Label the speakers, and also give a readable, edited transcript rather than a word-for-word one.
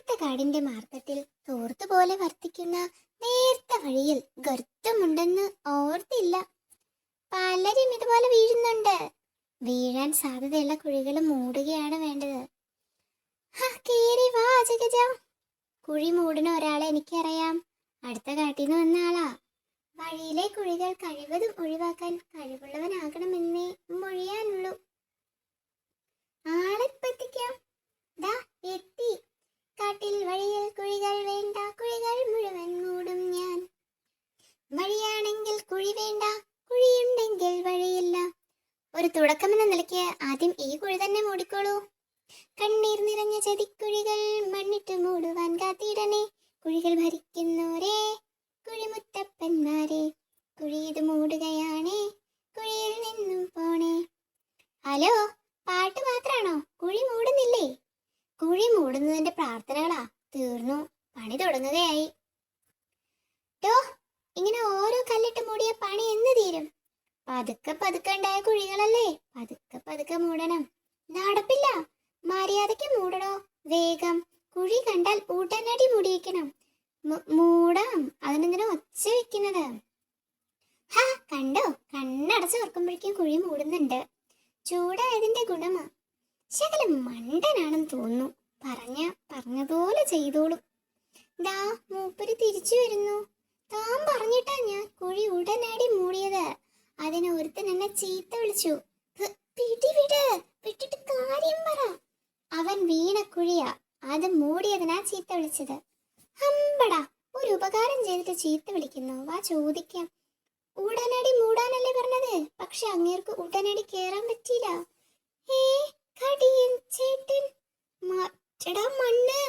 Speaker 1: കറുത്ത കാടിന്റെ മാർത്തട്ടിൽ തോർത്തുപോലെ വർത്തിക്കുന്ന നേർത്ത വഴിയിൽ ഗർത്തമുണ്ടെന്ന് ഓർത്തില്ല. പലരും ഇതുപോലെ വീഴുന്നുണ്ട്. വീഴാൻ സാധ്യതയുള്ള കുഴികൾ മൂടുകയാണ് വേണ്ടത്. കേറി വാ അജഗജ. കുഴി മൂടുന്ന ഒരാളെ എനിക്കറിയാം. അടുത്ത കാട്ടിൽ നിന്ന് വന്ന ആളാ. വഴിയിലെ കുഴികൾ കഴിവതും ഒഴിവാക്കാൻ കഴിവുള്ളവനാകണമെന്നേ മൊഴിയാനുള്ളൂ. ആളെ പറ്റിക്കാം. ദാ എത്തി. കാട്ടിൽ വഴിയിൽ കുഴികൾ വേണ്ട, കുഴികൾ മുഴുവൻ മൂടും ഞാൻ. വഴിയാണെങ്കിൽ കുഴി വേണ്ട, കുഴിയുണ്ടെങ്കിൽ വഴിയില്ല. ഒരു തുടക്കമെന്ന നിലയ്ക്ക് ആദ്യം ഈ കുഴി തന്നെ മൂടിക്കോളൂ. കണ്ണീർ നിറഞ്ഞ ചതിക്കുഴികൾ മണ്ണിട്ട് മൂടുവാൻ കാത്തിടണേ. കുഴികൾ ഭരിക്കുന്നോരേ, കുഴിമുത്തപ്പന്മാരെ, കുഴി ഇത് മൂടുകയാണേ, കുഴിയിൽ നിന്നും പോണേ. ഹലോ, പാട്ട് മാത്രാണോ? കുഴി മൂടുന്നില്ലേ? കുഴി മൂടുന്നതിന്റെ പ്രാർത്ഥനകളാ തീർന്നു, പണി തുടങ്ങുകയായി. ഇങ്ങനെ ഓരോ കല്ലിട്ട് മൂടിയ പണി എന്ന് തീരും? പതുക്കെ പതുക്കെ ഉണ്ടായ കുഴികളല്ലേ, പതുക്കെ പതുക്കെ മൂടണം. നടപ്പില്ല, മര്യാദയ്ക്ക് മൂടണോ വേഗം. കുഴി കണ്ടാൽ ഉടനടി മൂടിയിരിക്കണം. മൂടാം, അതിനെന്തിനാ ഒച്ച വെക്കുന്നത്? കണ്ടോ, കണ്ണടച്ച് തുറക്കുമ്പോഴേക്കും കുഴി മൂടുന്നുണ്ട്. ചൂടായതിന്റെ ഗുണമാ. ശകലം മണ്ടനാണെന്ന് തോന്നുന്നു. പറഞ്ഞതുപോലെ ചെയ്തോളും. ദാ മൂപ്പര് തിരിച്ചു വരുന്നു. താൻ പറഞ്ഞിട്ടാ ഞാൻ കുഴി ഉടനടി മൂടിയത്. അതിന് ഒരുത്തൻ എന്നെ ചീത്ത വിളിച്ചു. വിട്ടിട്ട് കാര്യം പറ. അവൻ വീണ കുഴിയാ, അത് മൂടിയതിനാ ചീത്ത വിളിച്ചത്. ഹമ്പടാ, ഒരു ഉപകാരം ചെയ്തിട്ട് ചീത്ത വിളിക്കുന്നു. വാ ചോദിക്കാം. ഉടനടി മൂടാനല്ലേ പറഞ്ഞത്, പക്ഷെ അങ്ങേർക്ക് ഉടനടി കേറാൻ പറ്റിയില്ല. കടിയൻ ചേട്ടൻ മണ്ണ്